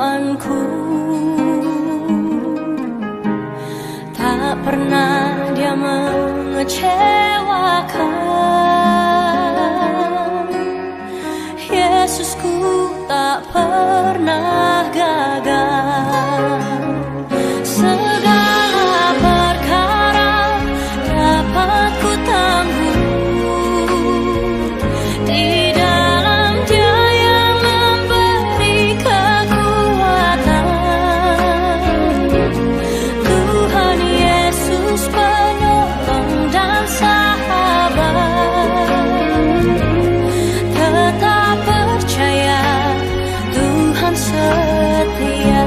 perluanku. Tak pernah dia mengecewakan. Yesusku tak pernah gagal. Segala perkara dapat ku tanggung di dalam Dia yang memberi kekuatan. Tuhan Yesus penolong dan sahabat. Tetap percaya Tuhan setia.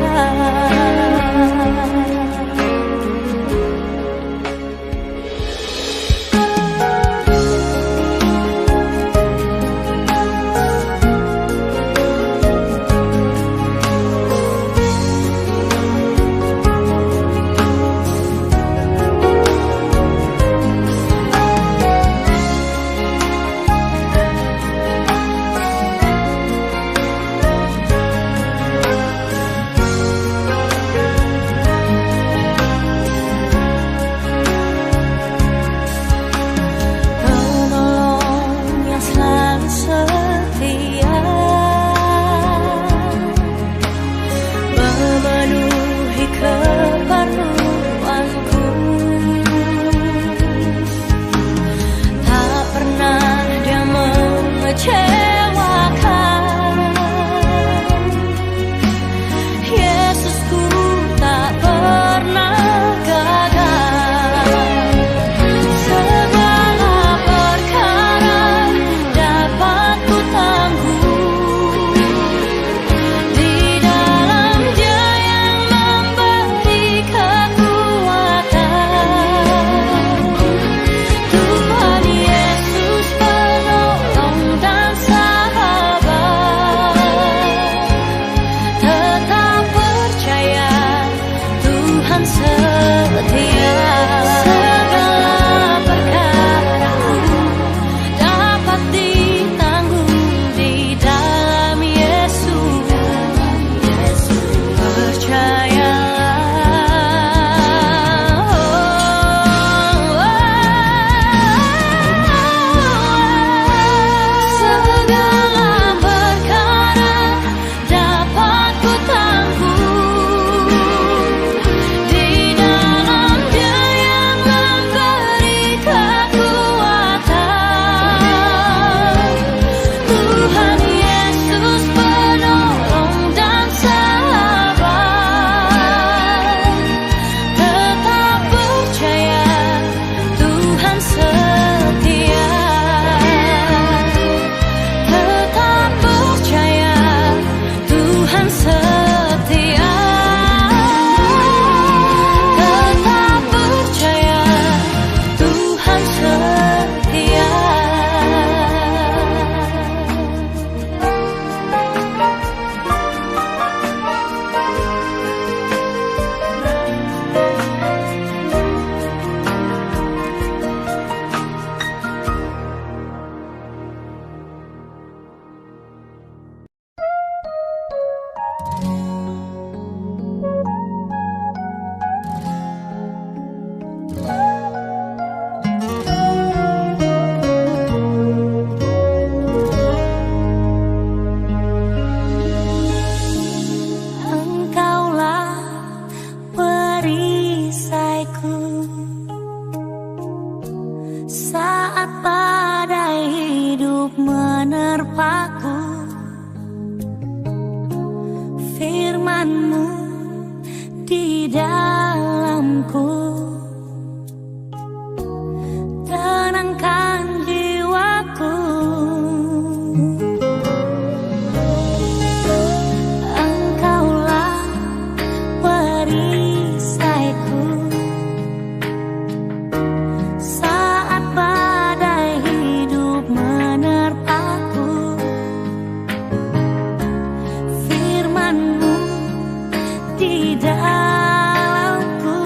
Di dalamku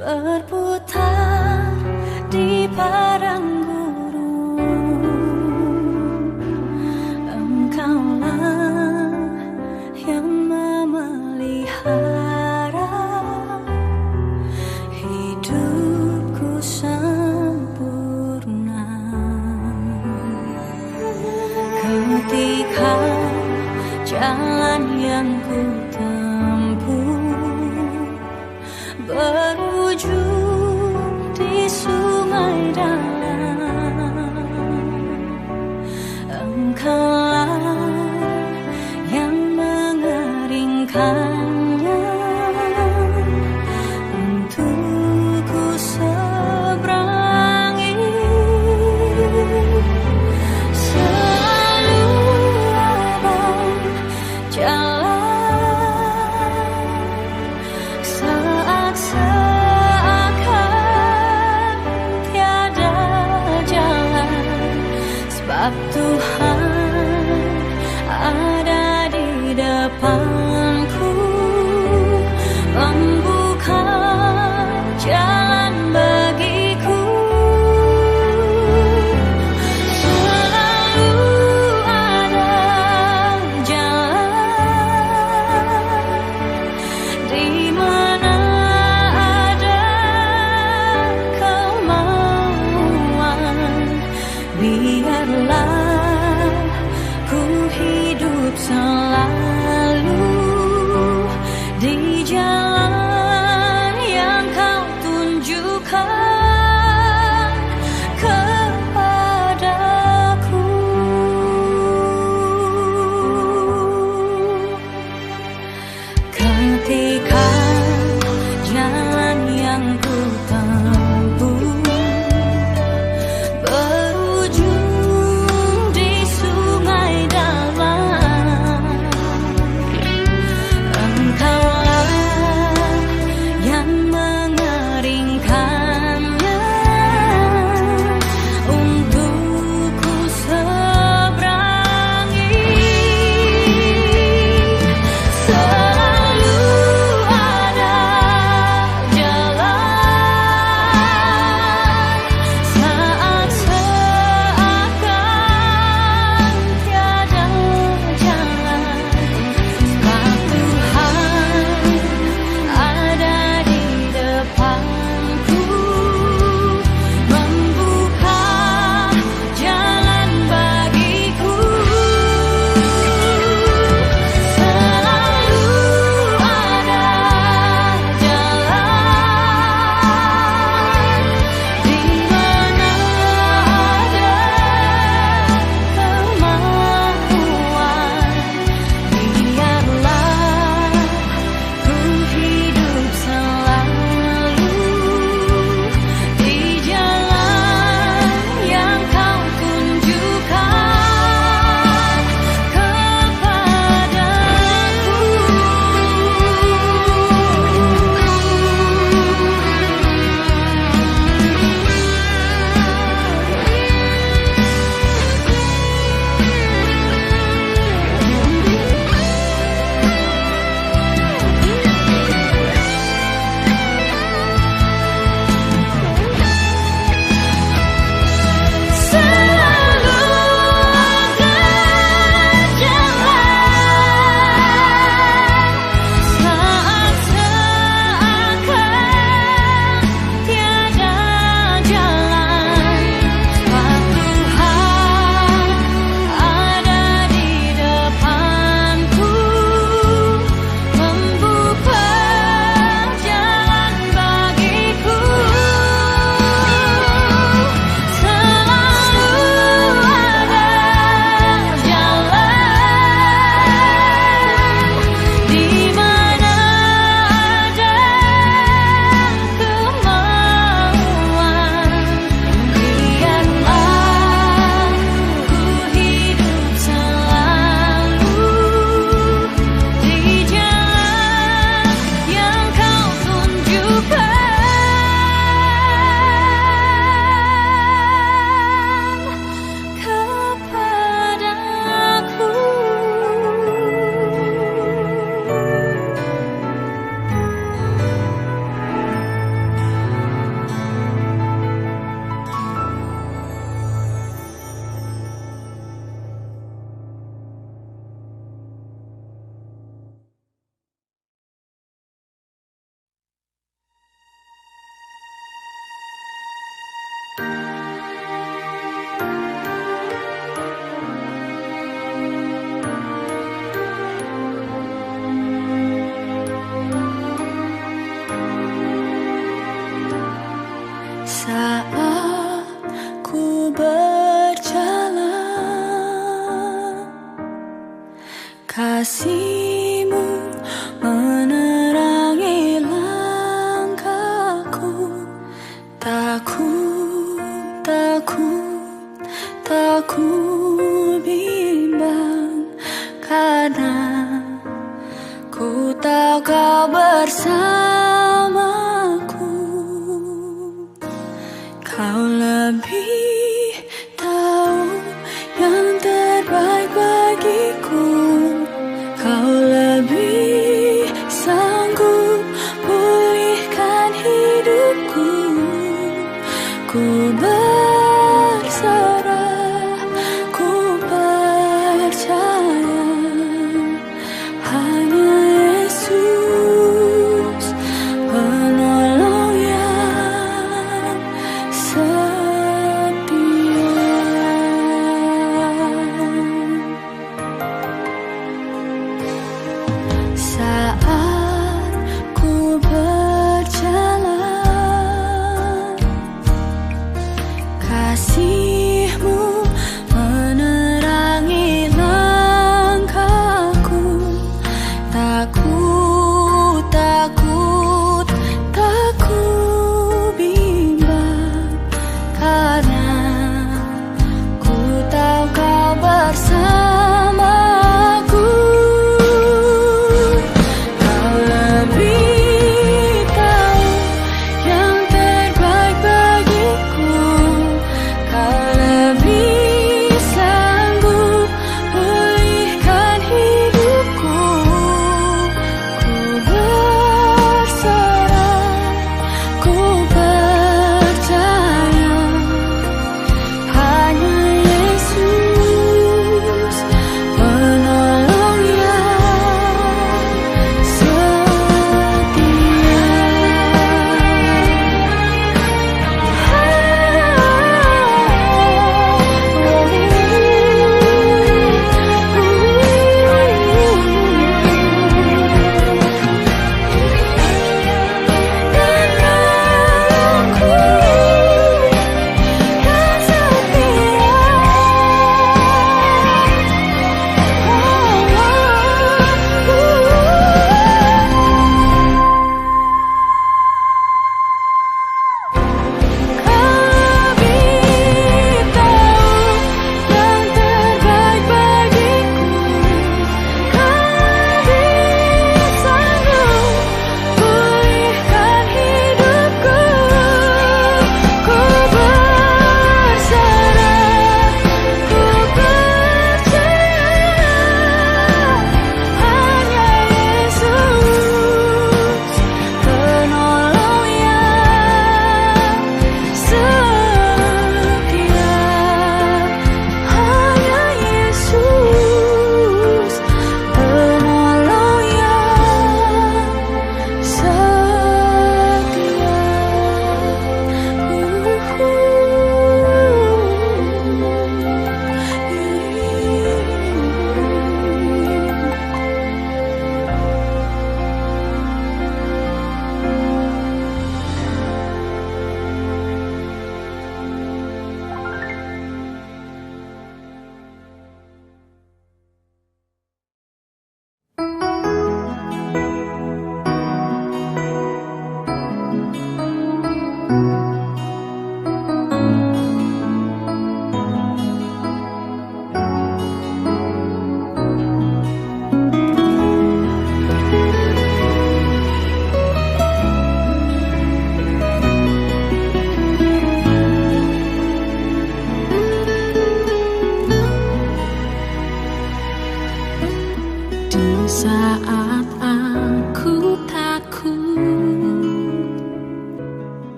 berputar di padang gurun. Engkaulah yang memelihara hidupku sempurna. Ketika jalan yang ku tempuh berujung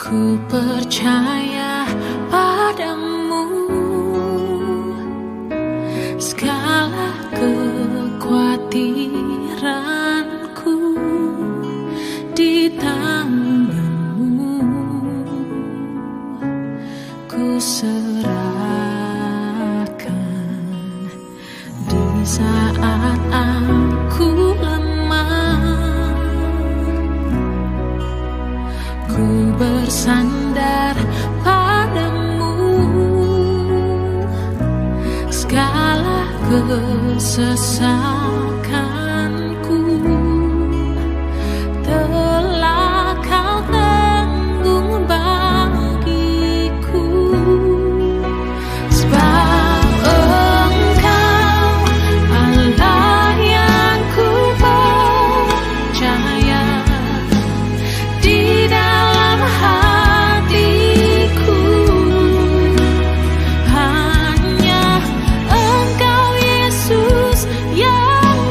Ku percaya padamu, segala kekhawatiranku di tanganmu ku serahkan. Di saat aku lemah, ku bersandar padamu, segala kesesakanku telah kau tanggung bagiku. Sebab Engkau Allah yang ku percaya, di dalam hatiku hanya Engkau Yesus yang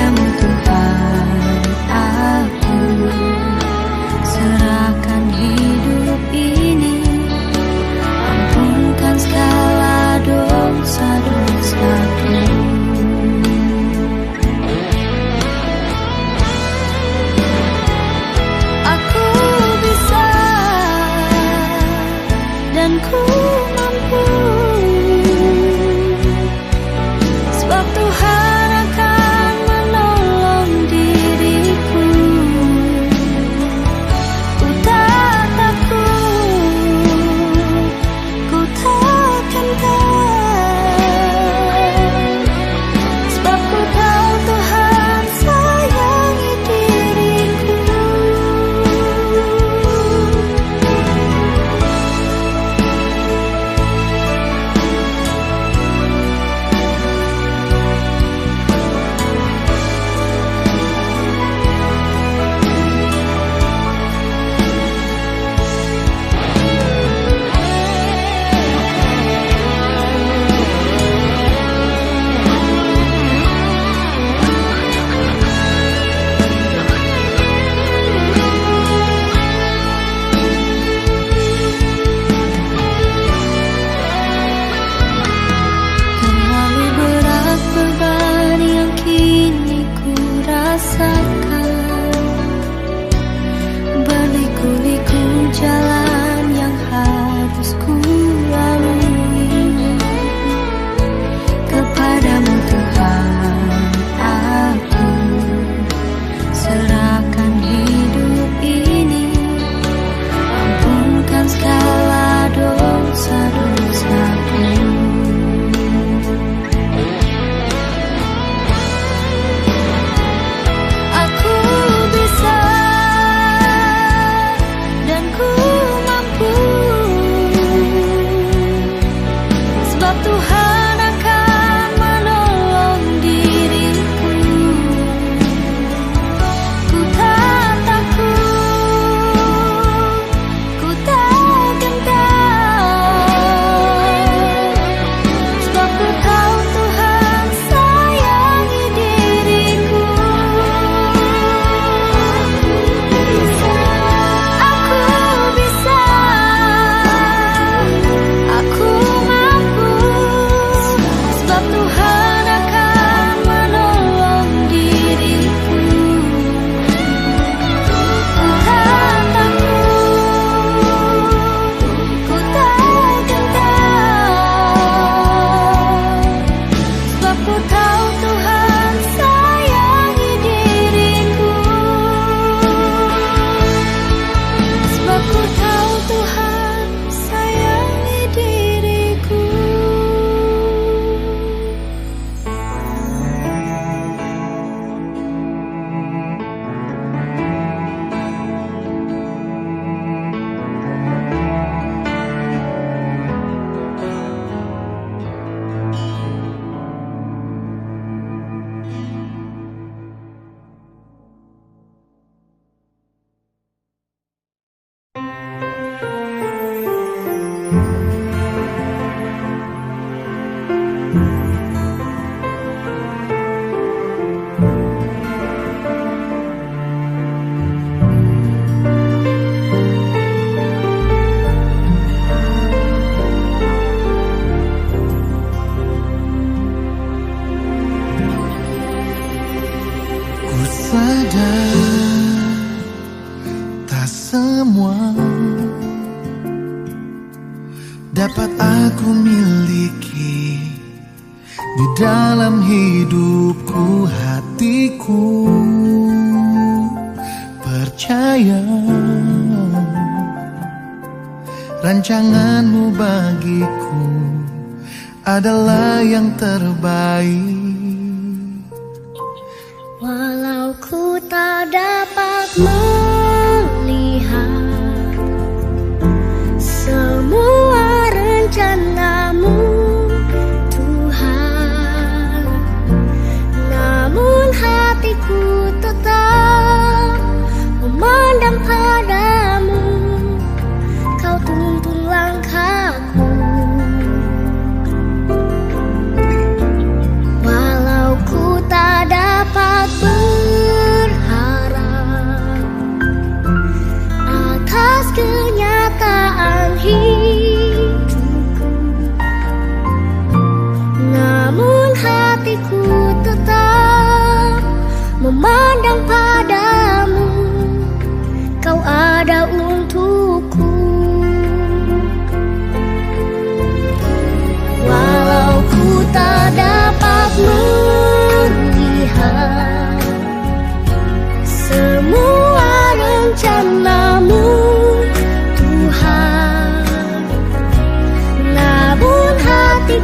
Kepadamu Tuhan, aku serahkan hidup ini. Ampunkan segala dosa-dosaku. Aku bisa dan ku mampu, sebab Tuhan akan menolong diriku. Ku tak takut, ku takkan takut, sebab ku tahu Tuhan sayangi diriku. Terlalu berat beban yang kini ku rasakan, berliku-liku jalan yang harus ku lalui. Kepadamu Tuhan, aku serahkan hidup ini. Ampunkan segala dosa-dosaku. Aku bisa dan ku mampu, sebab Tuhan akan menolong diriku. Ku tak takut, ku takkan takut, sebab ku tahu Tuhan sayangi diriku. Aku bisa, aku mampu, sebab Tuhan akan menolong diriku. Ku tak takut, ku takkan takut, sebab ku tahu Tuhan sayangi diriku. Sebab ku tahu Tuhan sayangi diriku. Ku sadar tak semua dapat aku miliki di dalam hidupku. Hatiku percaya rancanganmu bagiku adalah yang terbaik. Walau ku tak dapat melihat semua rencanamu, Tuhan, namun hatiku tetap memandang padamu. Kau tuntun langkahku. Walau ku tak dapat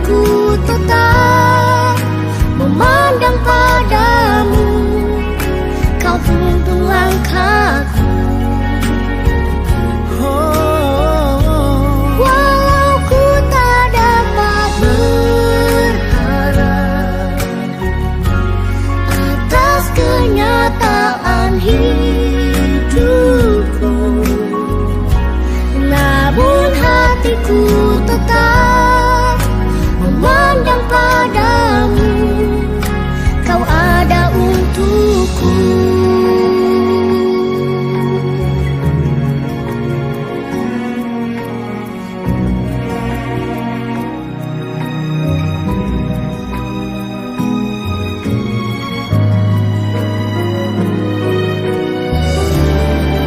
hatiku tetap memandang padamu. Kau tuntun langkahku. Walau ku tak dapat berharap atas kenyataan hidupku, namun hatiku tetap memandang padamu. Kau ada untukku.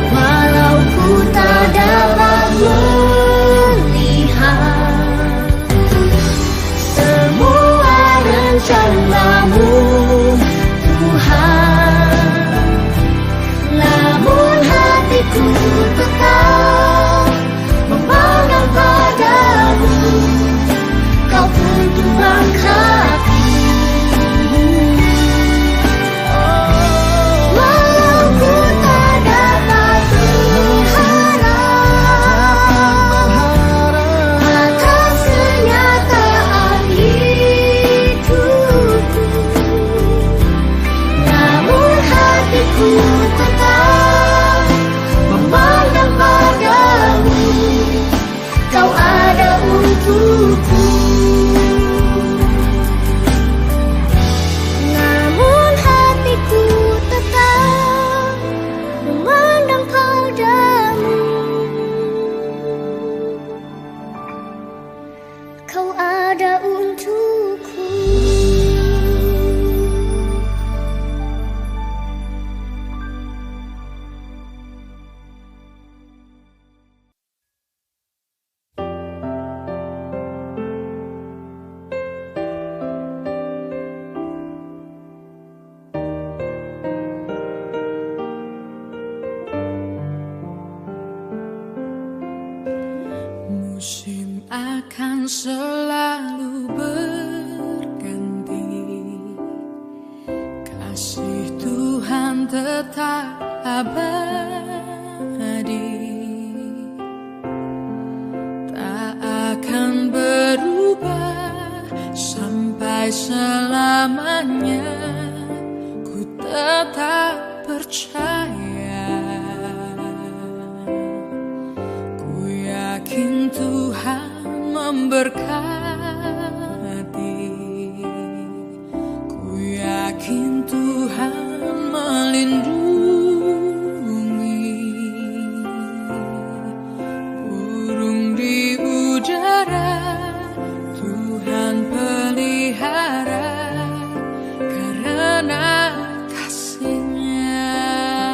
Walau ku tak dapat melihat semua rencanamu, Tuhan, namun hatiku tetap memandang padamu. Kau tuntun langkahku. Walau ku tak dapat berharap atas kenyataan hidupku, namun hatiku tetap memandang padamu. Kau ada untukku. Namun hatiku tetap memandang padamu. Kau ada untukku. Musim akan selalu berganti, kasih Tuhan tetap abadi, tak akan berubah sampai selamanya. Ku tetap percaya, yakin Tuhan memberkati, ku yakin Tuhan melindungi. Burung di udara Tuhan pelihara karena kasih-Nya.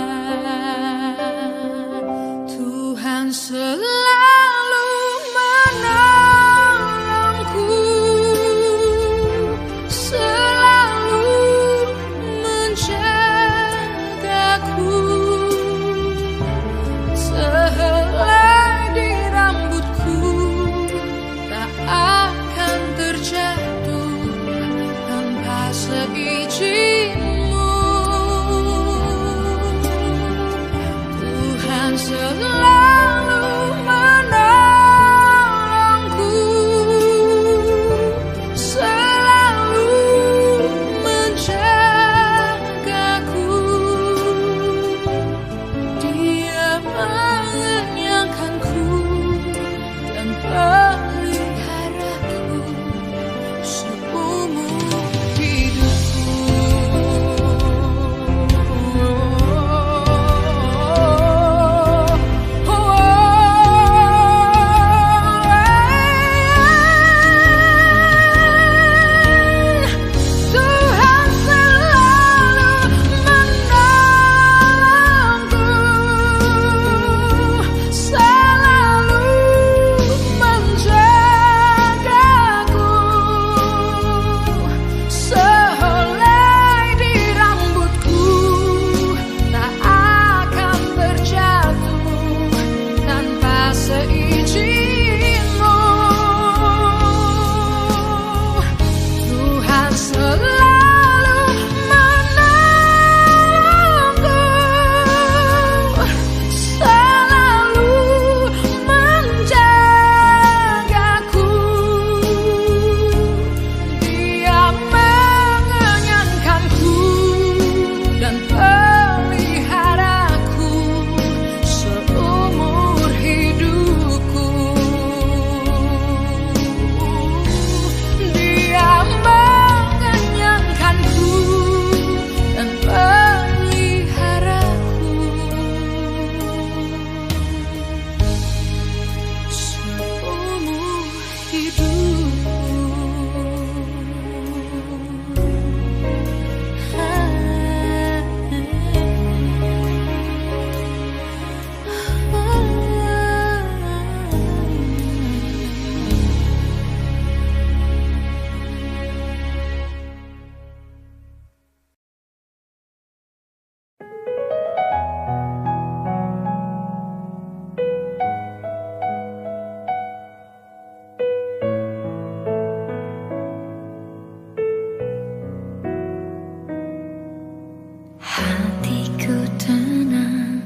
Hatiku tenang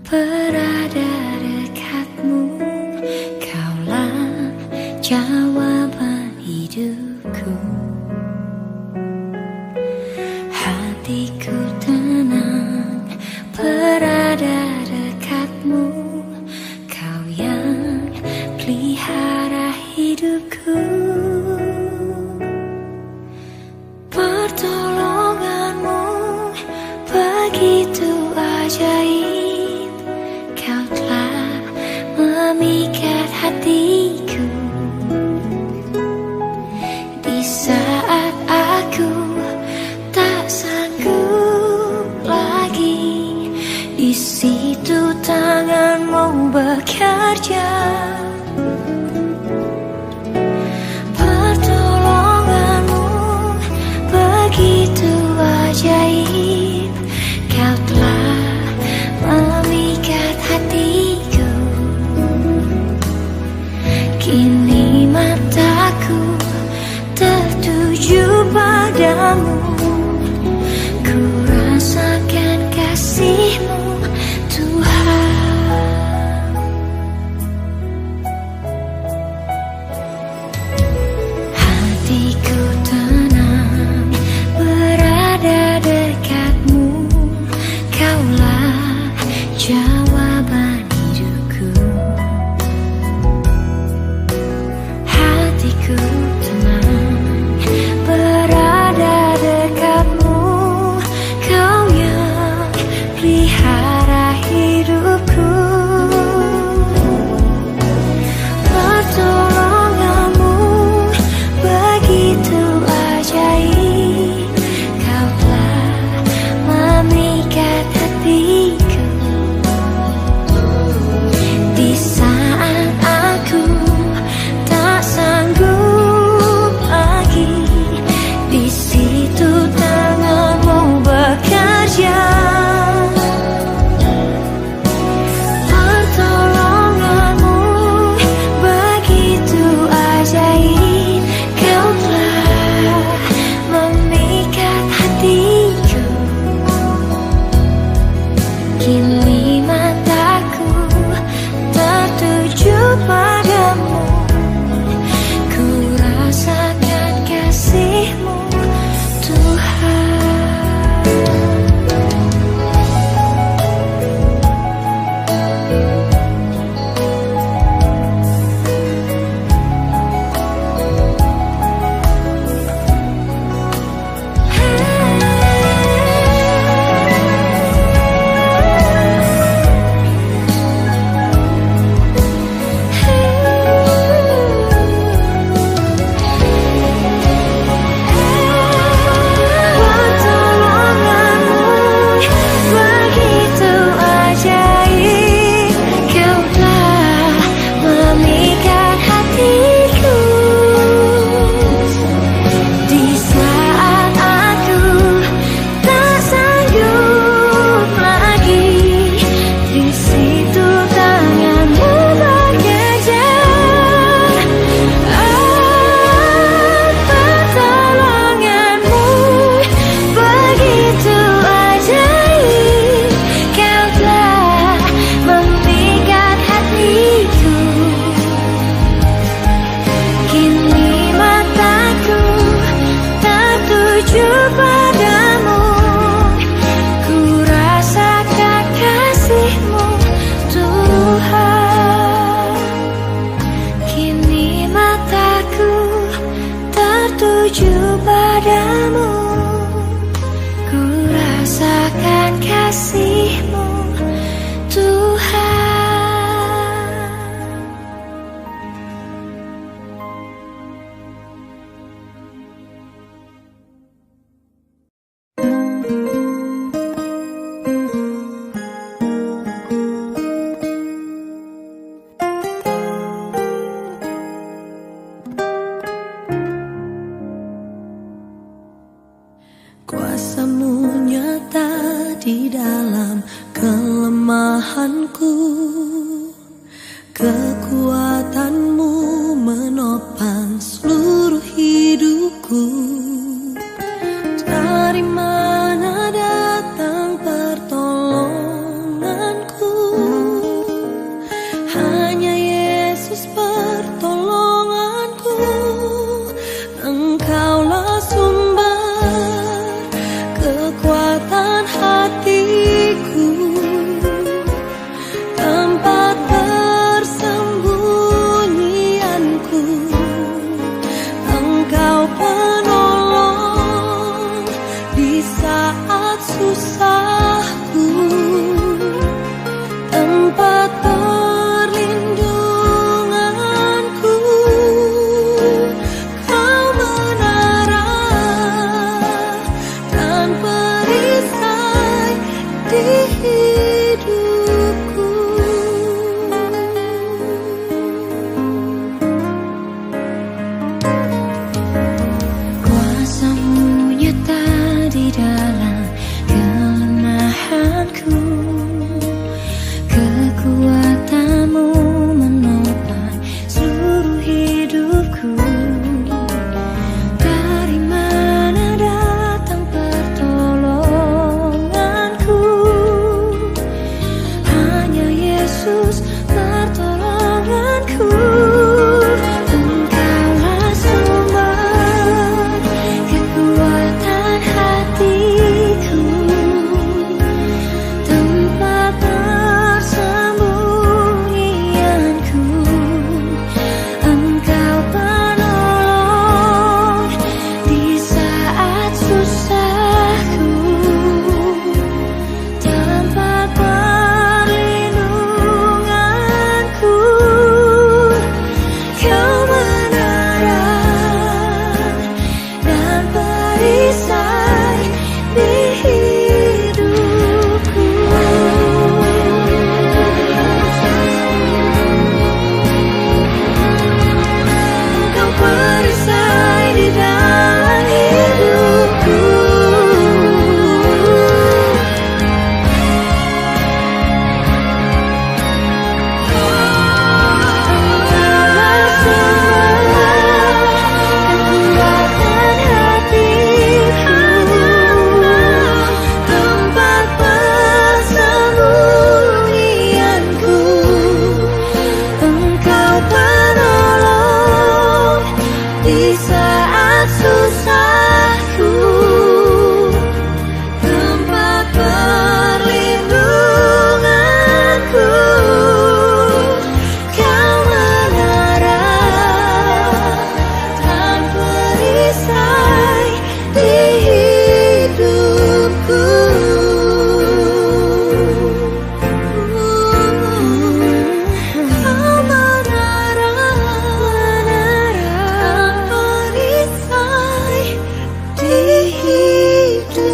berada dekatmu, kaulah jawaban hidupku. Hatiku tenang berada dekatmu, kau yang pelihara hidupku. Pertolonganmu begitu ajaib, kau telah memikat hatiku. Di saat aku tak sanggup lagi, di situ tanganmu bekerja. Pertolonganmu begitu ajaib, kau telah memikat hatiku. Kini mataku tertuju padamu, ku rasakan kasih-Mu Tuhan. Hatiku tenang berada dekatmu, kaulah jawaban hidupku. Hatiku tenang berada dekatmu, kau yang pelihara hidupku. Pertolonganmu begitu ajaib, kau telah memikat hatiku. Di saat aku tak sanggup lagi, di situ tanganmu bekerja. Pertolonganmu begitu ajaib, kau telah memikat hatiku. Kini mataku tertuju padamu, ku rasakan kasih-Mu Tuhan. Pertolonganmu begitu ajaib, kau telah memikat hatiku. Di saat aku tak sanggup lagi, di situ tanganmu bekerja. Pertolonganmu begitu ajaib, kau telah memikat hatiku. Kini mataku tertuju padamu, ku rasakan kasih-Mu Tuhan. Kini mataku tertuju padamu, ku rasakan kasih-Mu Tuhan. Kuasa-Mu nyata di dalam kelemahanku, kekuatan-Mu menopang seluruh hidupku. Dari mana datang kekuatan hatiku, tempat persembunyianku. Engkau penolong di saat susahku, tempat perlindunganku. Kau menara dan perisai di hidupku. Kuasa-Mu nyata di dalam kelemahanku, kekuatan-Mu menopang seluruh hidupku. Dari mana datang pertolonganku? Hanya Yesus pertolonganku. Engkaulah sumber kekuatan hatiku, tempat persembunyianku. Engkau penolong di saat susahku, tempat perlindunganku. Kau menara dan perisai di hidupku. Kau perisai di dalam hidupku. Engkaulah sumber kekuatan hatiku, tempat persembunyianku. Engkau penolong di saat susahku, tempat perlindunganku. Kau menara dan perisai di hidupku. Kau menara dan perisai di hidupku.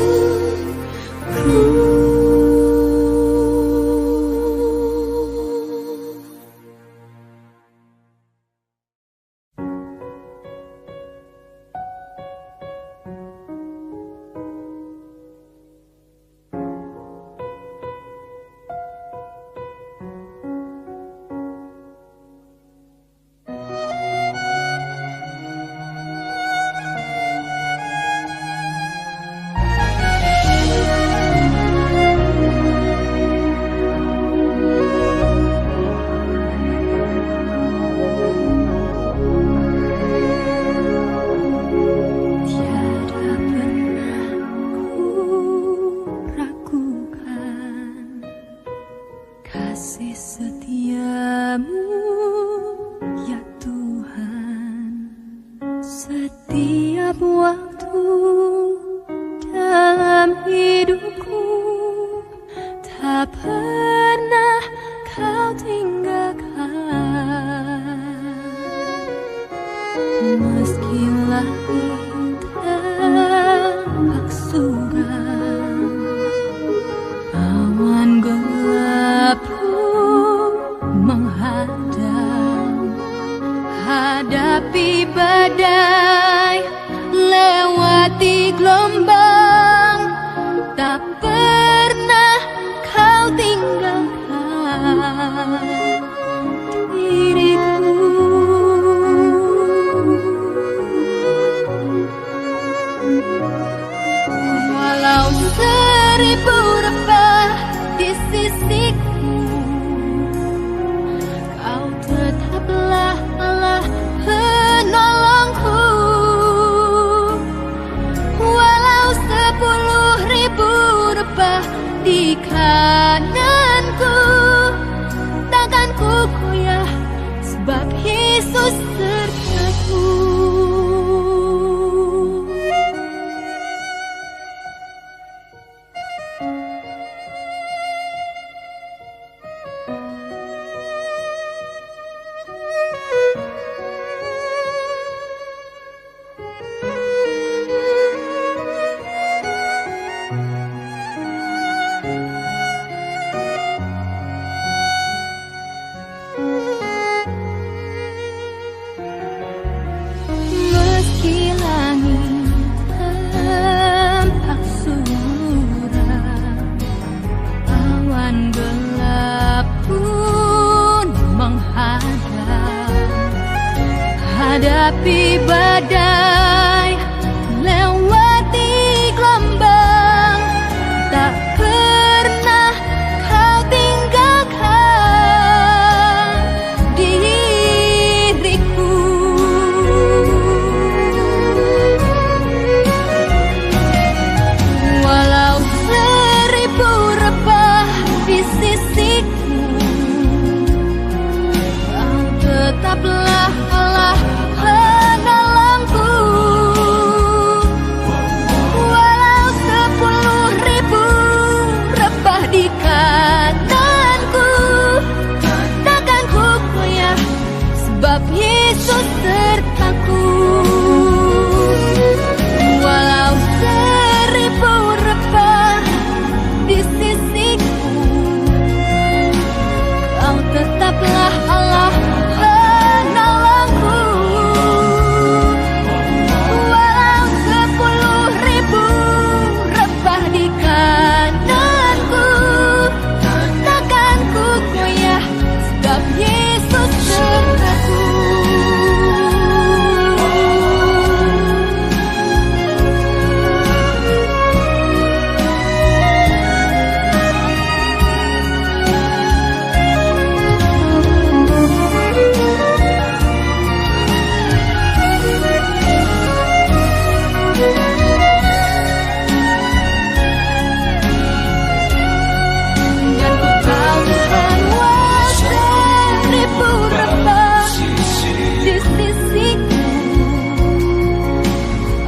Tiada pernah ku ragukan kasih setiamu, ya Tuhan. Setiap waktu dalam hidupku tak pernah Kau tinggalkan. Meski langit tampak suram, awan gelap pun menghadang. Hadapi badai, lewati gelombang, tak pernah Kau tinggalkan diriku. Walau seribu rebah di sisiku, Kau tetaplah Allah penolongku. Walau 10.000 di kananku. Takkan ku goyah sebab Yesus sertaku. Meski langit tampak suram, awan gelap pun menghadang. Hadapi badai, lewati gelombang, tak pernah kau tinggalkan diriku. Walau seribu rebah di sisiku, kau tetaplah Allah penolongku. Walau 10.000 rebah di kananku, takkan ku goyah sebab Yesus sertaku. Walau 1000 rebah di sisiku, kau tetaplah Allah penolongku. Walau 10.000 rebah di kananku, takkan ku goyah sebab Yesus sertaku. Dan ku tahu semua 1000 rebah di sisiku,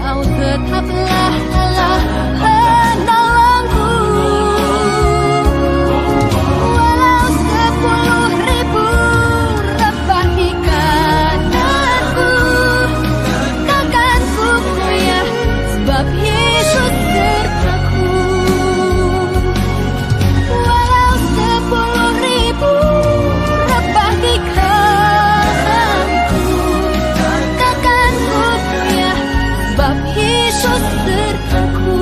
kau tetaplah Allah penolongku. Walau 10.000 rebah di kananku, takkan ku goyah sebab Yesus sertaku. Walau 10.000 rebah di kananku, takkan ku goyah sebab Yesus sertaku.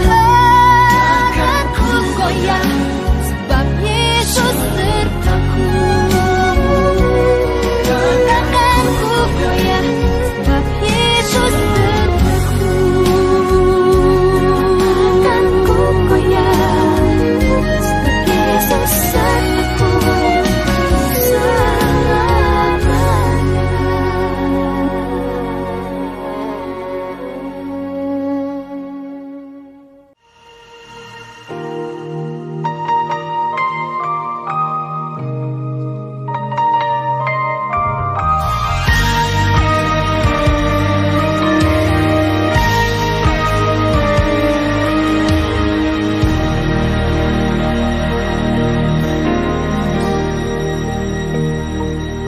Takkan ku goyah sebab Yesus sertaku. Takkan ku goyah sebab Yesus sertaku. Takkan ku goyah sebab Yesus sertaku selamanya.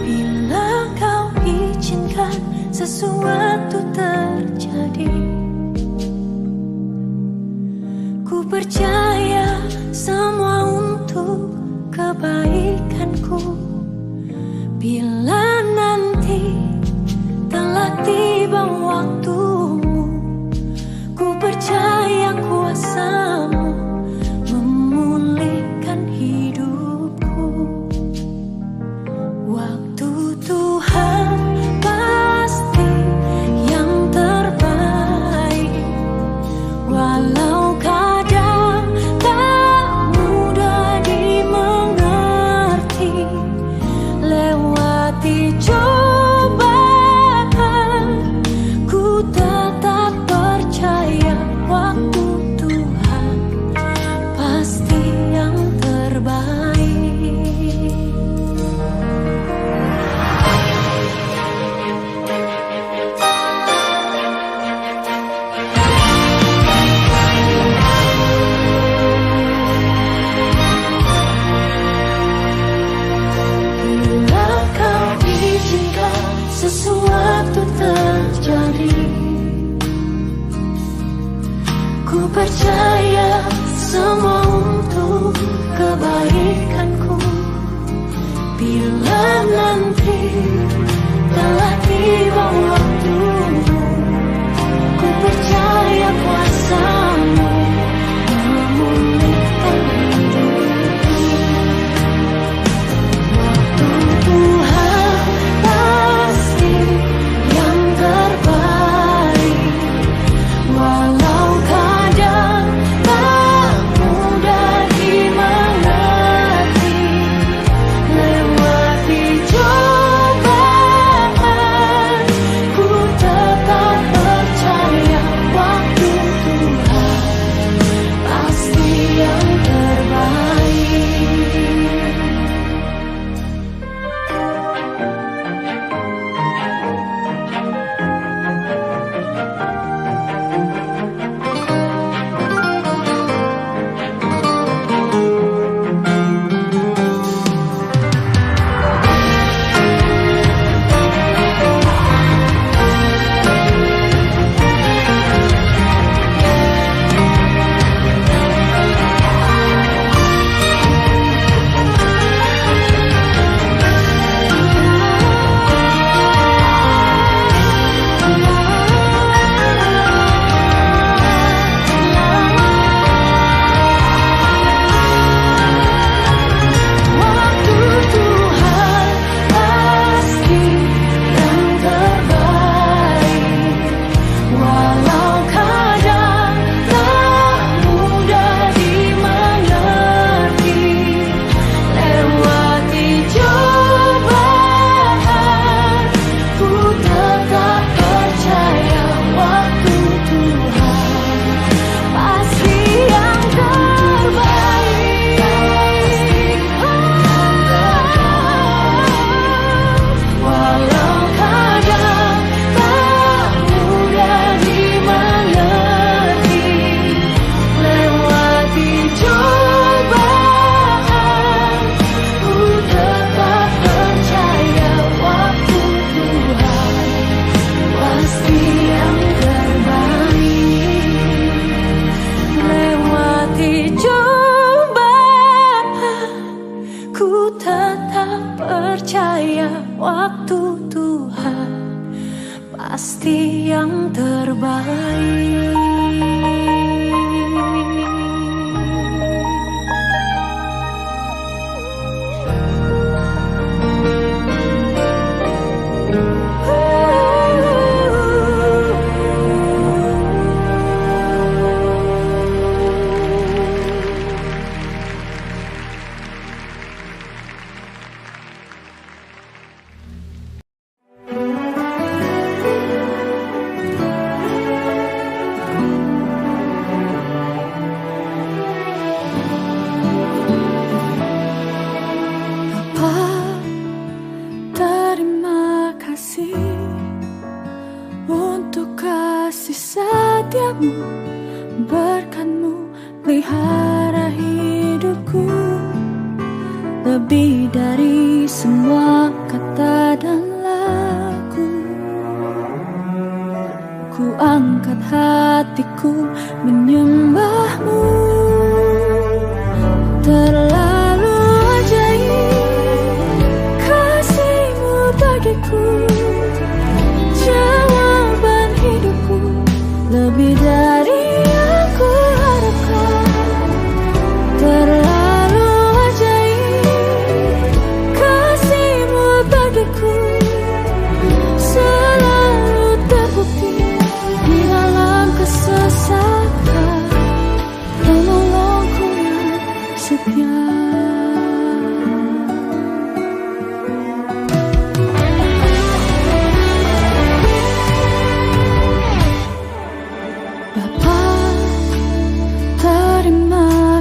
Bila kau izinkan sesuatu terjadi, ku percaya semua untuk kebaikanku. Bila nanti telah tiba waktumu, ku percaya kuasamu memulihkan hidupku. Waktu Tuhan pasti yang terbaik, walau kadang tak mudah dimengerti. Lewati waktu Tuhan pasti yang terbaik. Berkat-Mu pelihara hidupku, lebih dari semua kata dan lagu. Ku angkat hatiku menyembah-Mu. Terlalu ajaib kasih-Mu bagiku, jawaban hidupku lebih dari yang ku harapkan. Terlalu ajaib kasih-Mu bagiku, selalu terbukti di dalam kesesakan. Penolongku yang setia.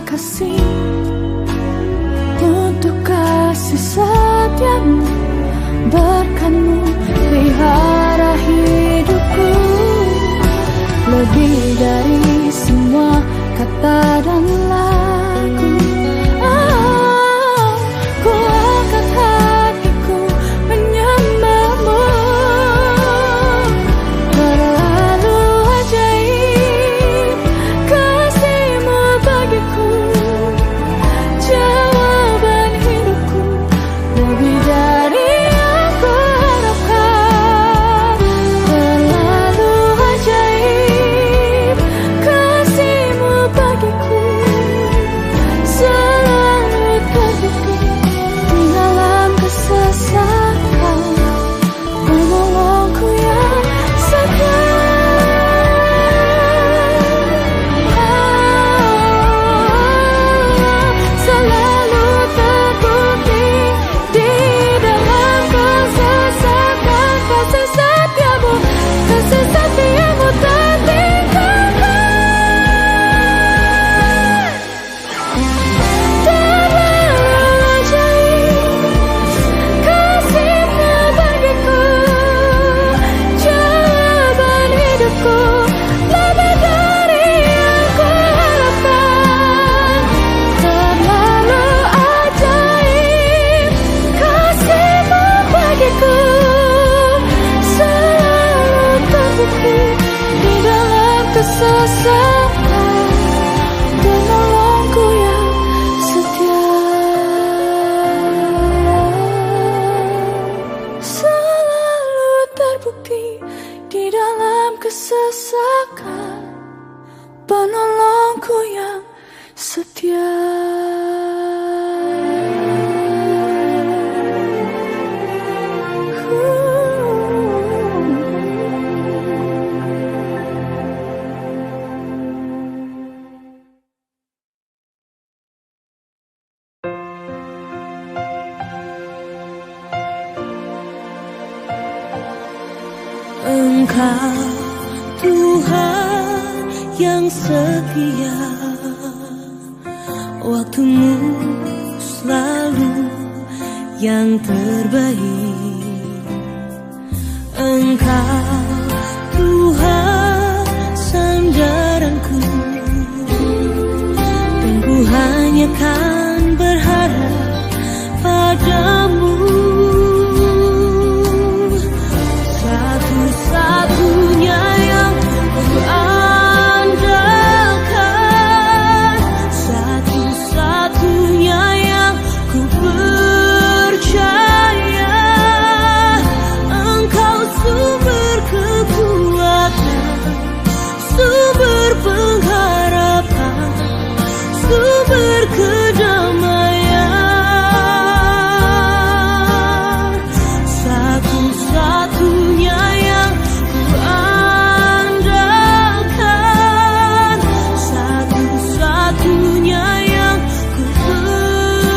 Kasih untuk kasih setia-Mu, berkat-Mu pelihara hidupku, lebih dari semua kata dan lagu. Ku angkat hatiku menyembah-Mu. Terlalu ajaib kasih-Mu bagiku, jawaban hidupku lebih dari yang ku harapkan. Terlalu ajaib kasih-Mu bagiku, selalu terbukti di dalam kesesakan. Penolongku yang setia. Selalu terbukti di dalam kesesakan. Kasih setia-Mu, kasih setia-Mu tak tinggalkan. Terlalu ajaib kasih-Mu bagiku, jawaban hidupku lebih dari yang ku harapkan. Terlalu ajaib kasih-Mu bagiku, selalu terbukti di dalam kesesakan. Penolongku yang setia. Selalu terbukti di dalam kesesakan. Penolongku yang setia. Engkau Tuhan yang setia, waktu-Mu selalu yang terbaik. Engkau Tuhan sandaranku, dan ku hanya kan berharap pada-Mu. Satu-satunya yang ku andalkan, satu-satunya yang ku percaya. berdamaian. Satu-satunya yang ku andalkan, satu-satunya yang ku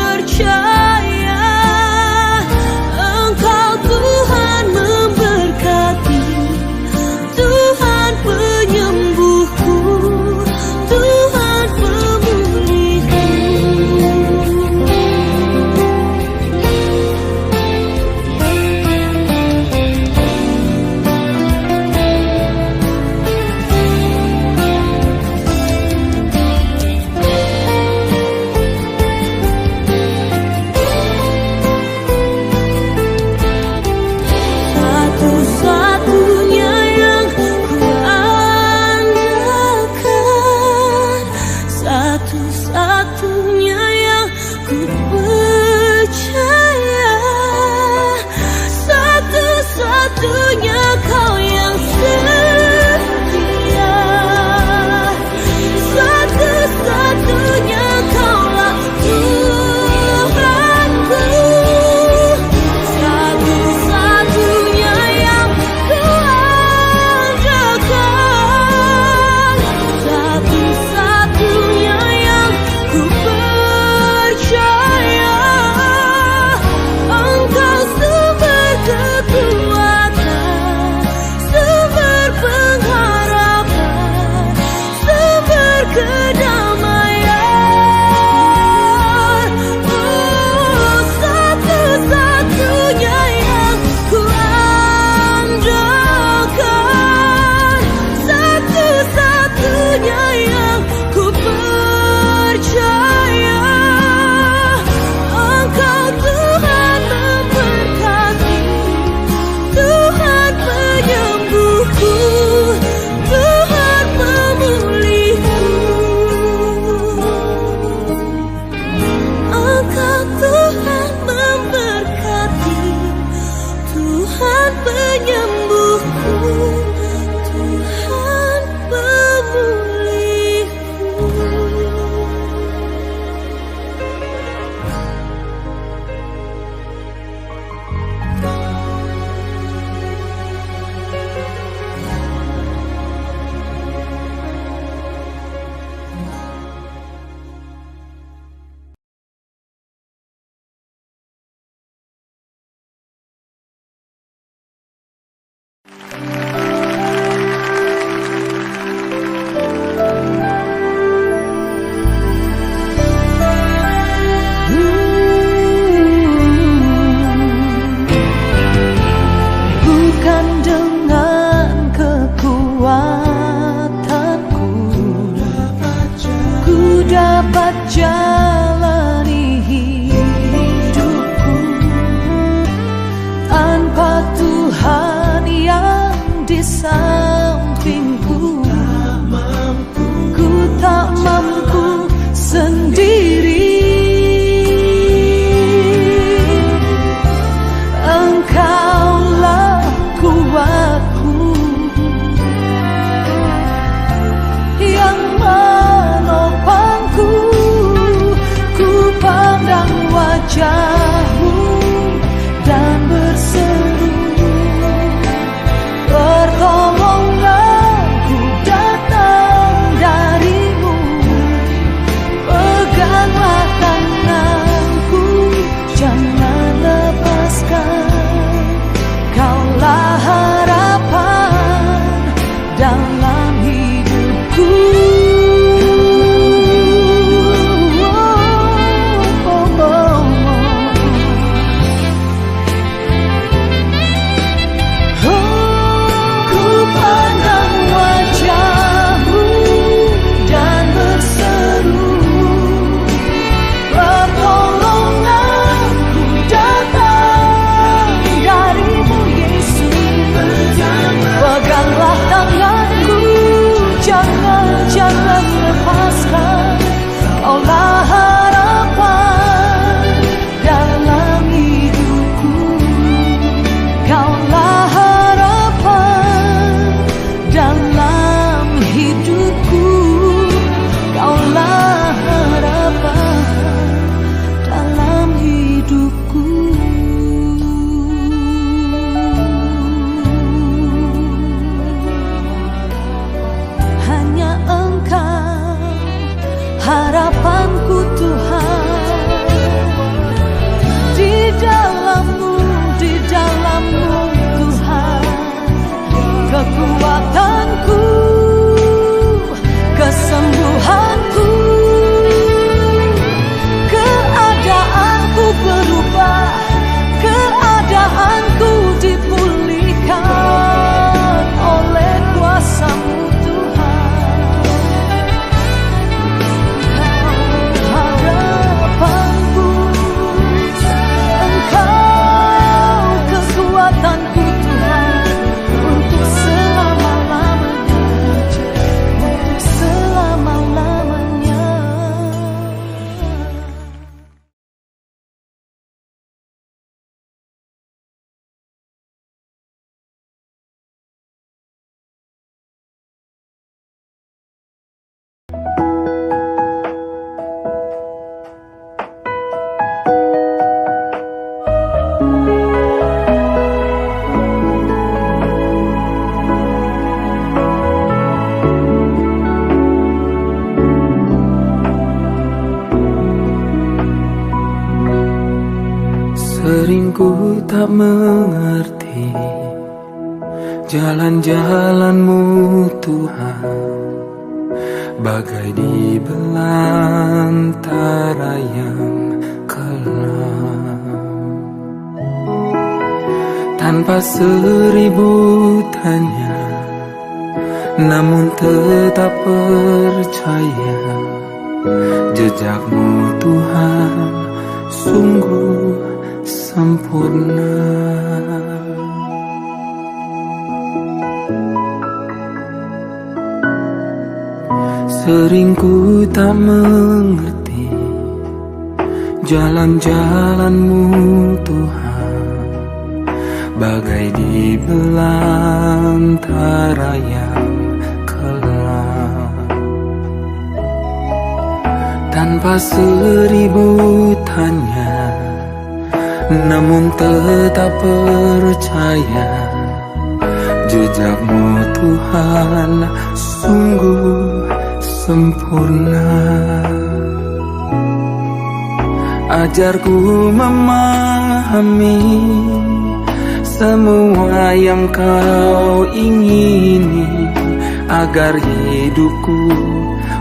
percaya. Engkau Tuhan memberkati, Tuhan penyembuhku, Tuhan pemulihku. Sering ku tak mengerti jalan-jalanmu Tuhan, bagai di belantara yang kelam. Tanpa seribu tanya, namun tetap percaya, jejakmu Tuhan sungguh sempurna. Sering ku tak mengerti jalan-jalanmu Tuhan, bagai di belantara yang kelam. Tanpa seribu tanya, namun tetap percaya, jejakmu Tuhan sungguh sempurna. Ajarku memahami semua yang kau ingini, agar hidupku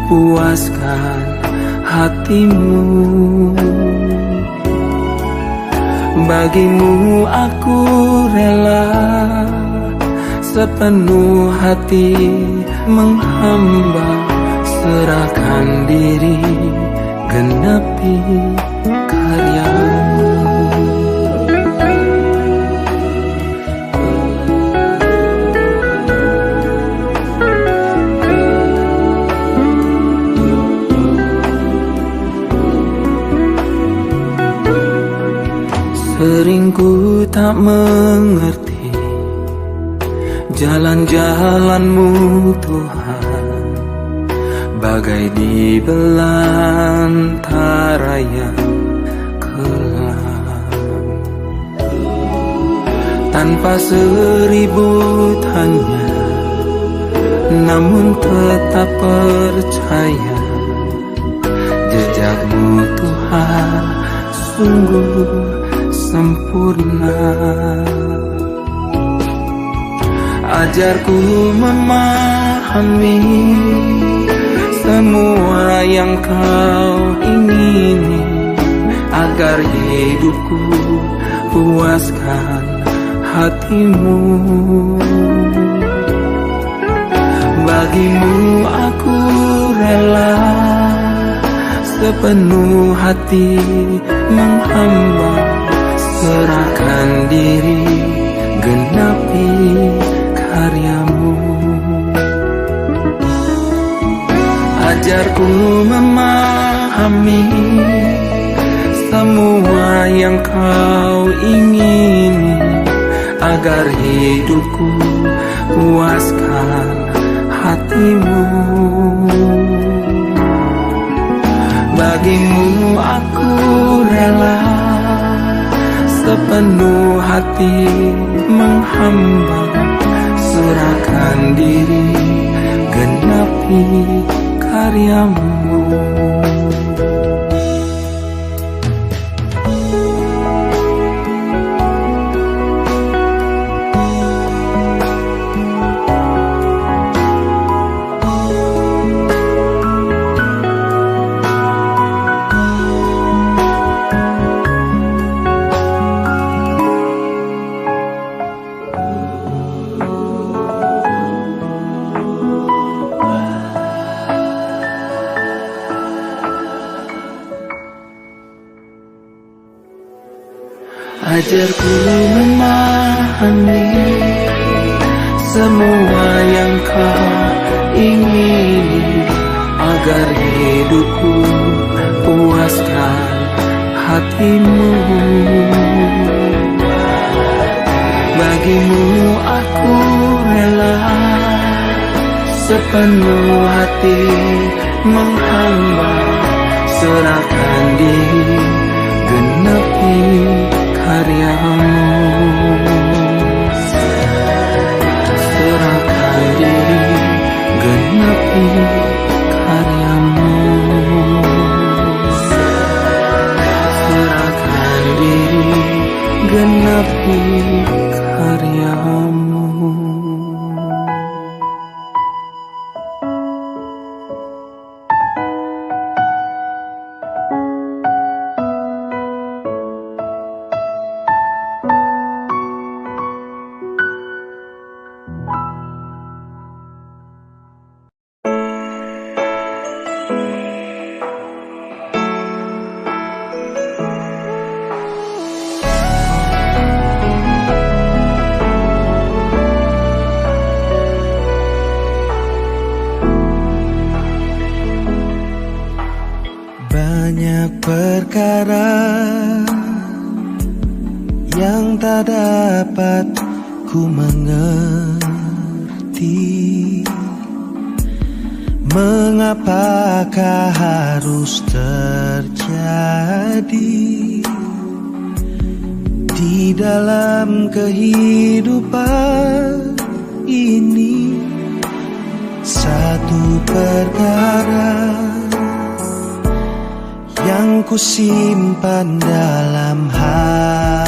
puaskan hatimu. Bagimu aku rela sepenuh hati menghamba, serahkan diri genapi karyamu. Sering ku tak mengerti jalan-jalanmu Tuhan, bagai di belantara yang kelam. Tanpa seribu tanya, namun tetap percaya, jejakmu Tuhan sungguh sempurna. Ajarku memahami semua yang kau ingini, agar hidupku puaskan hatimu. Bagimu aku rela sepenuh hati menghamba, serahkan diri genapi karyamu. Ajarku memahami semua yang kau ingini, agar hidupku puaskan hatimu. Bagimu aku rela sepenuh hati menghamba, serahkan diri genapi karyamu. Ajarku memahami semua yang kau ingini, agar hidupku puaskan hatimu. Bagimu aku rela sepenuh hati menghamba, serahkan diri genapi karyamu. Serahkan diri genapi karyamu. Serahkan diri genapi karyamu. Banyak perkara yang tak dapat ku mengerti. Mengapakah harus terjadi di dalam kehidupan ini? Satu perkara yang ku simpan dalam hati,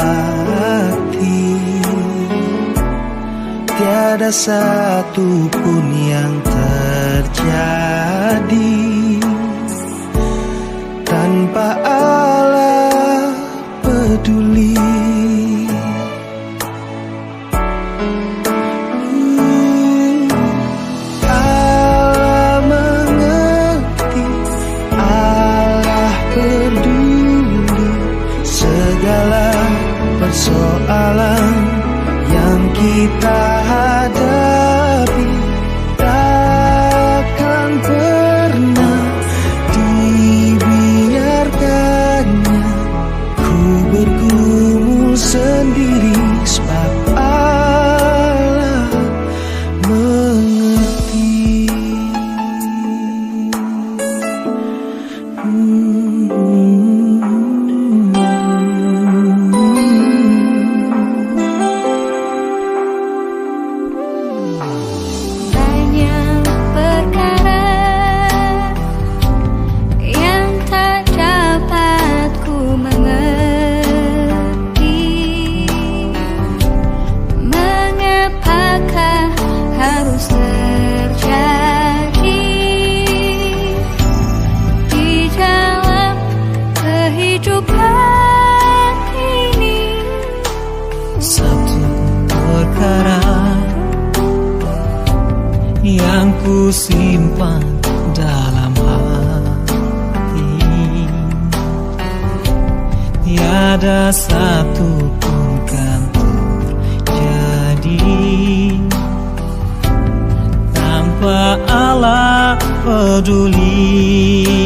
tiada satu pun yang terjadi tanpa Allah peduli. Persoalan yang kita hadapi takkan pernah dibiarkannya. Ku bergumul sendiri sebab Allah mengerti. Yang ku simpan dalam hati, tiada satu pun kan terjadi tanpa Allah peduli.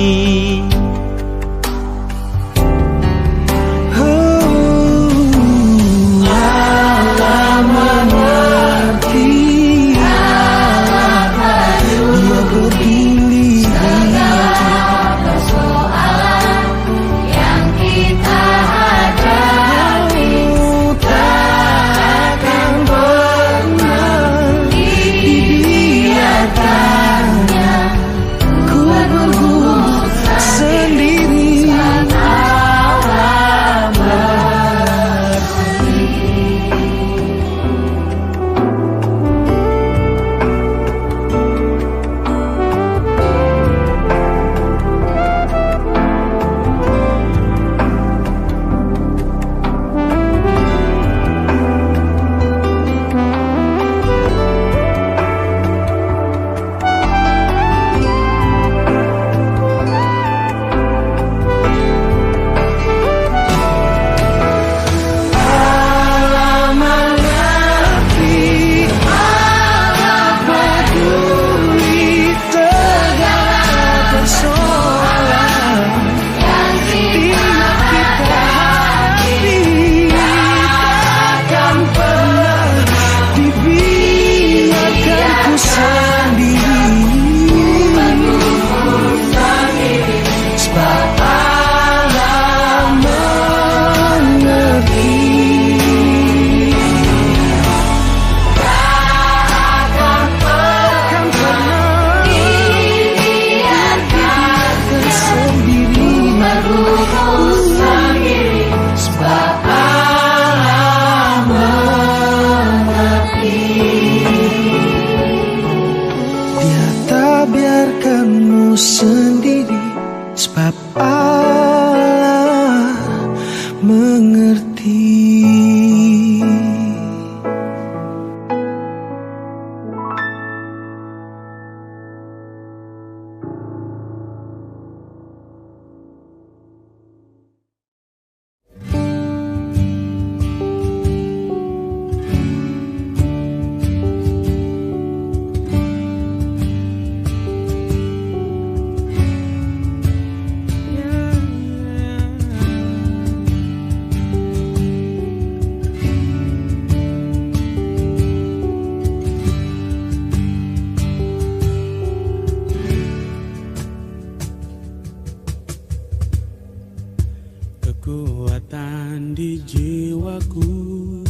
kekuatan di jiwaku,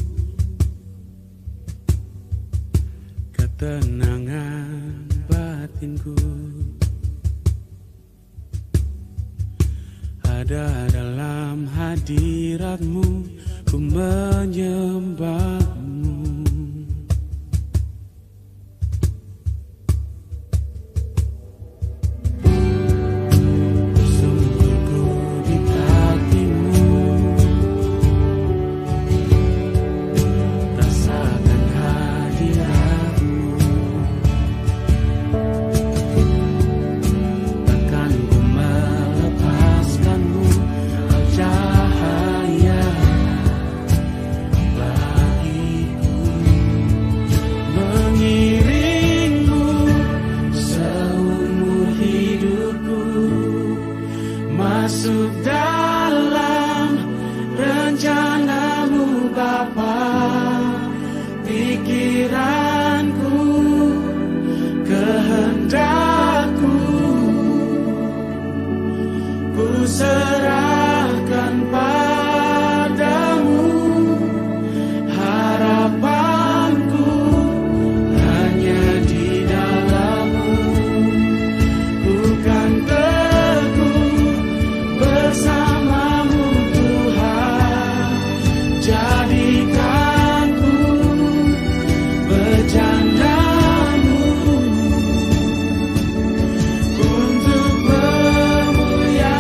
ketenangan batinku ada dalam hadiratmu, ku menyembahmu. Masuk dalam rencanamu Bapa, pikiranku, kehendakku, ku serahkan padamu. Harapanku hanya di dalam-Mu, ku kan bersamamu Tuhan, jadikanku berjandamu untuk memuliakan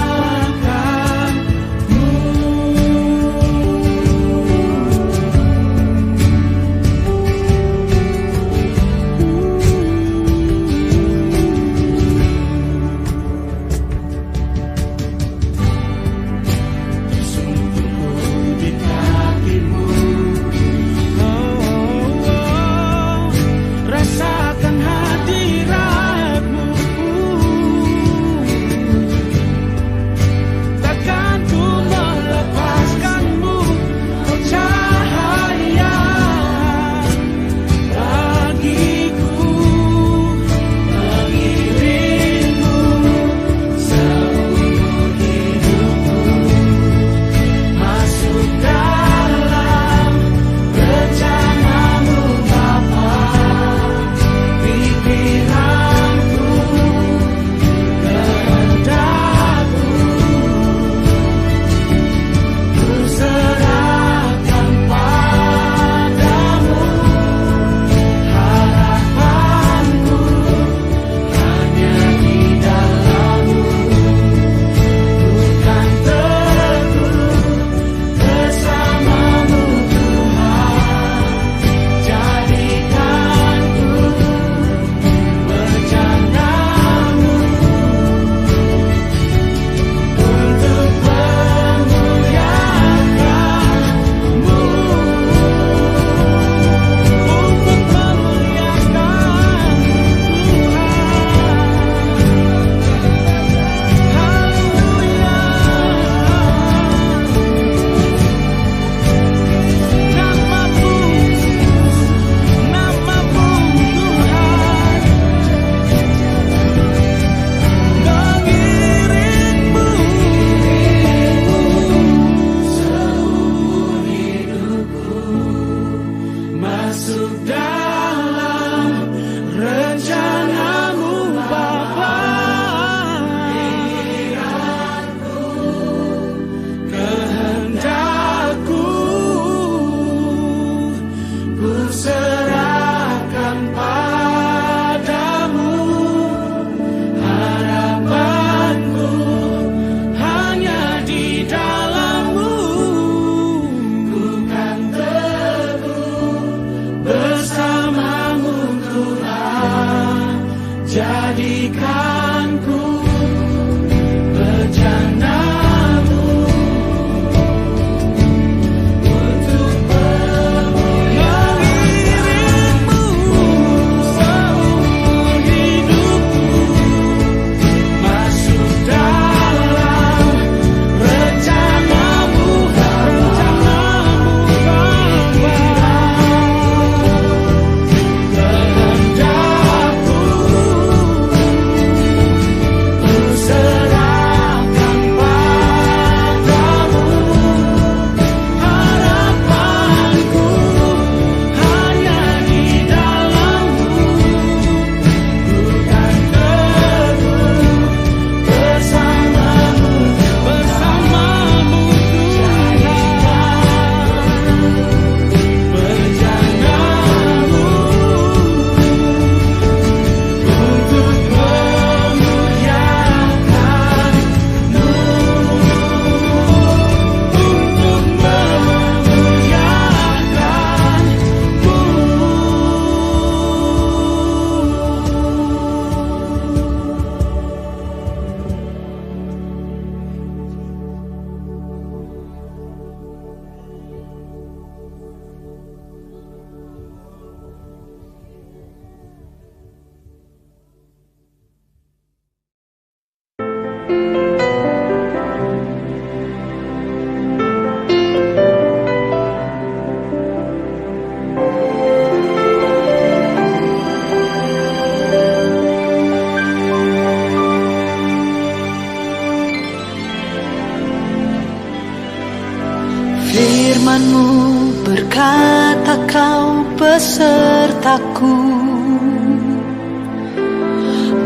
Firman-Mu berkata Kau besertaku,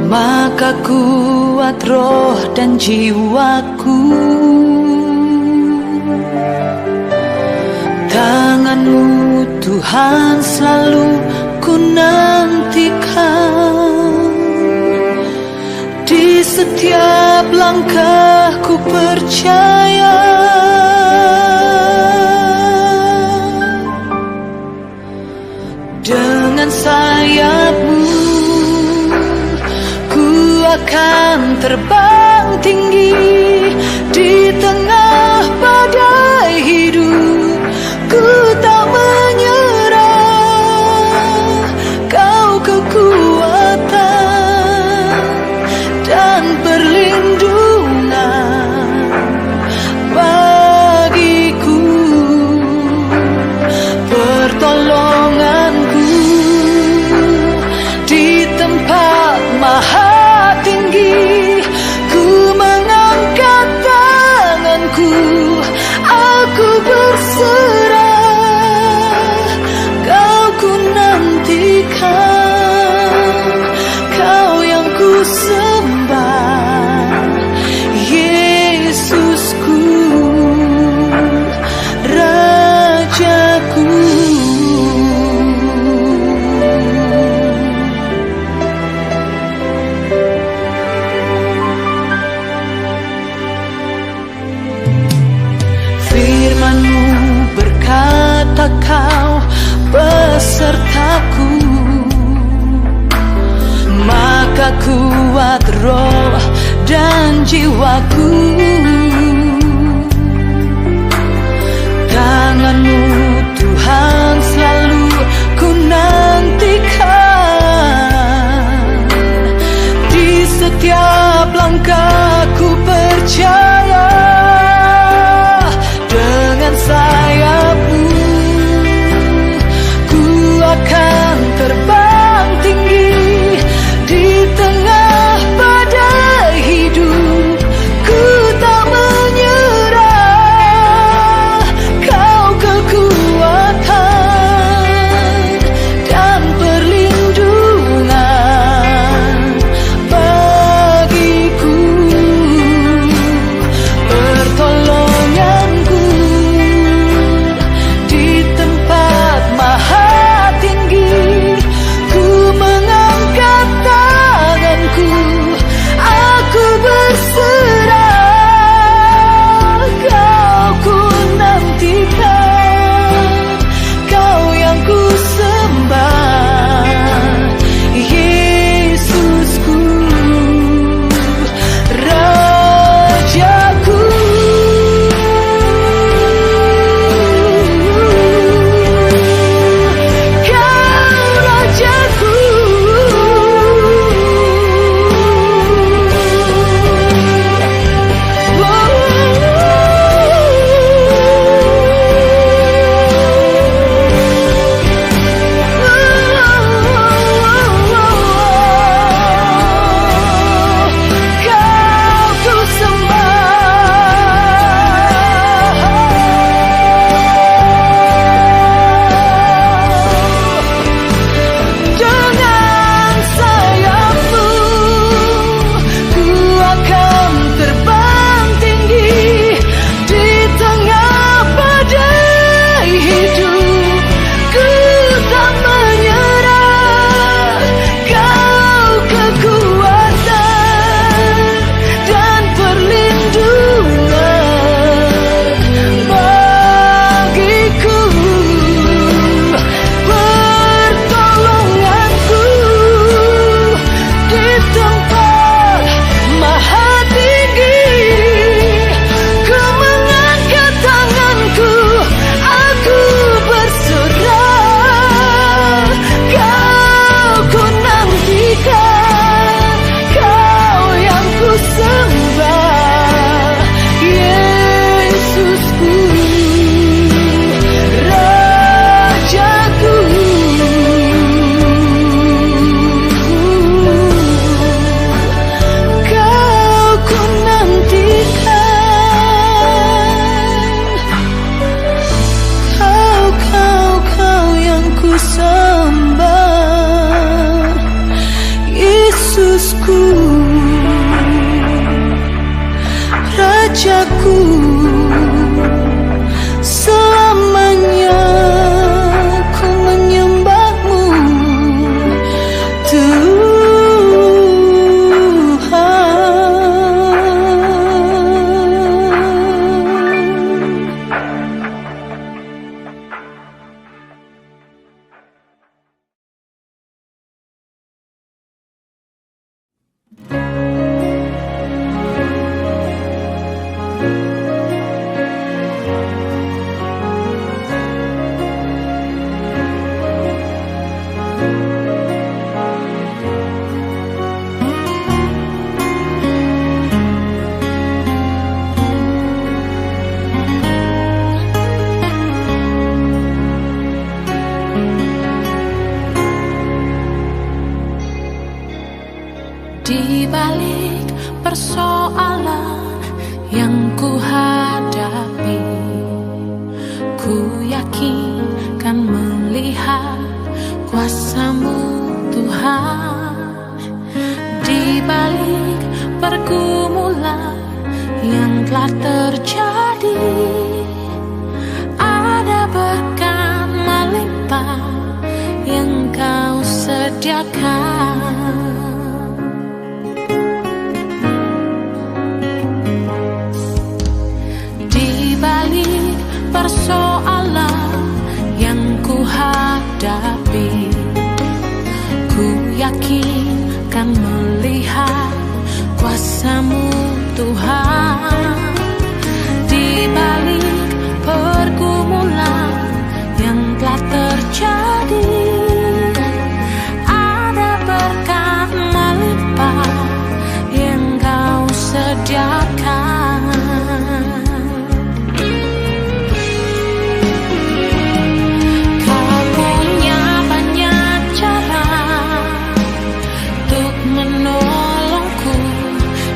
maka kuat roh dan jiwaku. Tangan-Mu Tuhan selalu ku nantikan, di setiap langkah ku percaya. Dengan sayap-Mu ku akan terbang tinggi di tengah badai hidup. Ku tak menyerah, Kau kekuatan dan perlindungan bagiku, pertolonganku di tempat maha tinggi. Ku mengangkat tanganku, aku berserah, Kau ku nantikan, Kau yang ku sembah, Yesusku, Rajaku. Firman-Mu berkata Kau besertaku, maka kuat roh dan jiwaku. Tangan-Mu Tuhan selalu ku nantikan, di setiap langkah ku percaya. Dengan sayap-Mu ku akan terbang tinggi di tengah badai hidup. Ku tak persoalan yang ku hadapi, ku yakin kan melihat kuasa-Mu Tuhan. Di balik pergumulan yang telah terjadi, ada berkat melimpah yang Kau sediakan. Kau punya banyak cara untuk menolongku,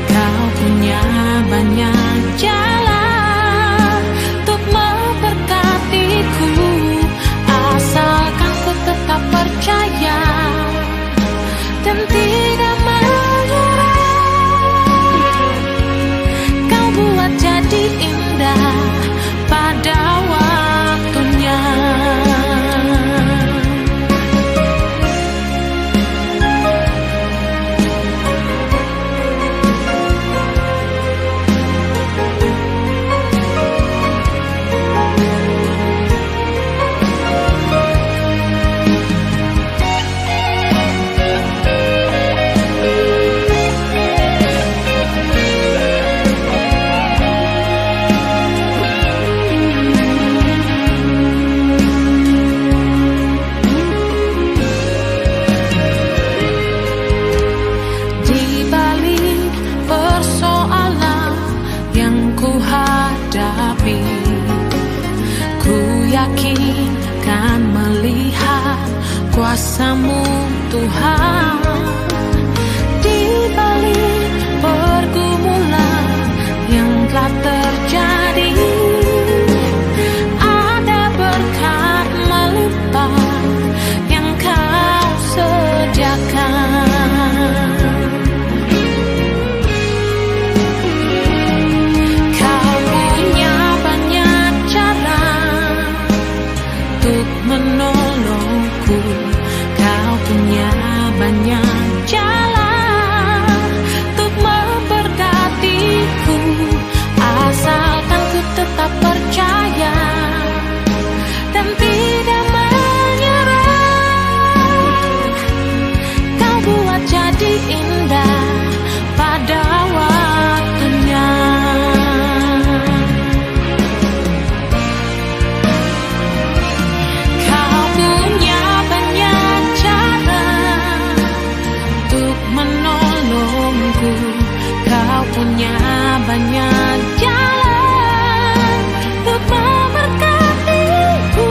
Kau punya banyak jalan untuk memberkatiku, asalkan ku tetap percaya dan tidak menyerah. Kau buat jadi indah pada waktunya. Di balik persoalan yang ku hadapi, ku yakin kan melihat kuasa-Mu Tuhan. Di balik pergumulan yang telah terjadi, ada berkat melimpah yang Kau sediakan. Kau punya banyak cara untuk menolongku, Kau punya banyak jalan untuk memberkatiku, asalkan ku tetap percaya dan tidak menyerah. Kau buat jadi indah pada waktunya. Kau punya banyak cara untuk menolongku, Kau punya banyak jalan untuk memberkatiku,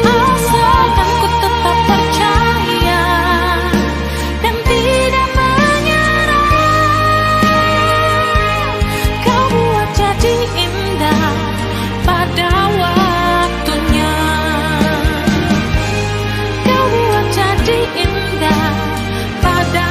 asalkan ku tetap percaya dan tidak menyerah. Kau buat jadi indah pada waktunya. Kau buat jadi indah pada